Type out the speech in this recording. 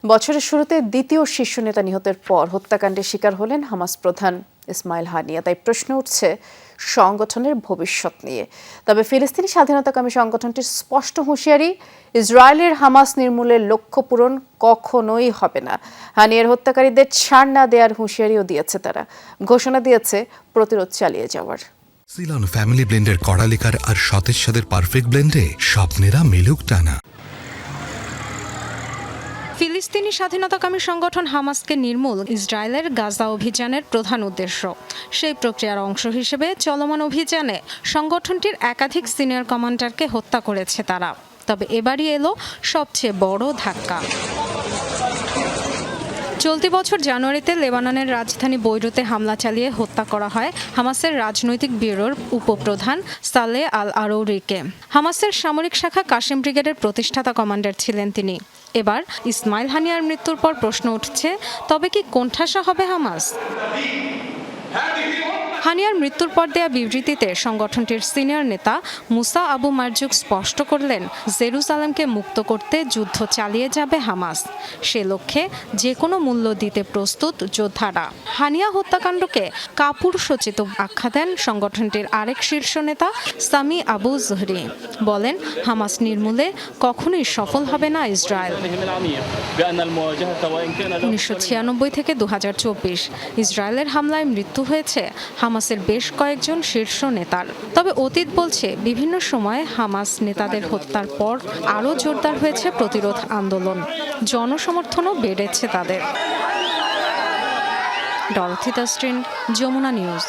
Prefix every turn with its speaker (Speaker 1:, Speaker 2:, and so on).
Speaker 1: বছরের শুরুতে দ্বিতীয় শীর্ষ নেতা নিহতের পর হত্যাকাণ্ডের শিকার হলেন হামাস প্রধান ইসমাইল হানিয়া। তাই প্রশ্ন উঠছে সংগঠনের ভবিষ্যৎ নিয়ে। তবে ফিলিস্তিনি স্বাধীনতাকামী সংগঠনটির স্পষ্ট হুঁশিয়ারি, ইসরায়েলের হামাস নির্মূলের লক্ষ্য পূরণ কখনোই হবে না। হানিয়ার হত্যাকারীদের ছাড় না দেওয়ার হুঁশিয়ারিও দিয়েছে তারা, ঘোষণা দিয়েছে প্রতিরোধ চালিয়ে যাওয়ার।
Speaker 2: সিলন ফ্যামিলি ব্লেন্ডের কড়া লিকার আর সতেজ স্বাদের পারফেক্ট ব্লেন্ডে স্বপ্নেরা মিলুক টানা।
Speaker 3: ফিলিস্তিনি স্বাধীনতাকামী সংগঠন হামাসকে নির্মূল ইসরায়েলের গাজা অভিযানের প্রধান উদ্দেশ্য। সেই প্রক্রিয়ার অংশ হিসেবে চলমান অভিযানে সংগঠনটির একাধিক সিনিয়র কমান্ডারকে হত্যা করেছে তারা। তবে এবারই এলো সবচেয়ে বড় ধাক্কা। চলতি বছর জানুয়ারিতে লেবাননের রাজধানী বৈরুতে হামলা চালিয়ে হত্যা করা হয় হামাসের রাজনৈতিক ব্যুরোর উপপ্রধান সালেহ আল আরৌরিকে। হামাসের সামরিক শাখা কাসেম ব্রিগেডের প্রতিষ্ঠাতা কমান্ডার ছিলেন তিনি। এবার ইসমাইল হানিয়ার মৃত্যুর পর প্রশ্ন উঠছে, তবে কি কোণঠাসা হবে হামাস? হানিয়ার মৃত্যুর পর দেয়া বিবৃতিতে সংগঠনটির সিনিয়র নেতা মুসা আবু মারজুক স্পষ্ট করলেন, জেরুজালেমকে মুক্ত করতে যুদ্ধ চালিয়ে যাবে হামাস। সে লক্ষ্যে যে কোনো মূল্য দিতে প্রস্তুত যোদ্ধারা। হানিয়া হত্যাকাণ্ডকে কাপুরুষোচিত আখ্যা দেন সংগঠনটির আরেক শীর্ষ নেতা সামি আবু জুহরি। বলেন, হামাস নির্মূলে কখনোই সফল হবে না ইসরায়েল। 1996 থেকে 2024 ইসরায়েলের হামলায় মৃত্যু হয়েছে হামাসের বেশ কয়েকজন শীর্ষ নেতার। তবে অতীত বলছে, বিভিন্ন সময়ে হামাস নেতাদের হত্যার পর আরও জোরদার হয়েছে প্রতিরোধ আন্দোলন, জনসমর্থনও বেড়েছে তাদের। Dorothy Tasrin, Jamuna news.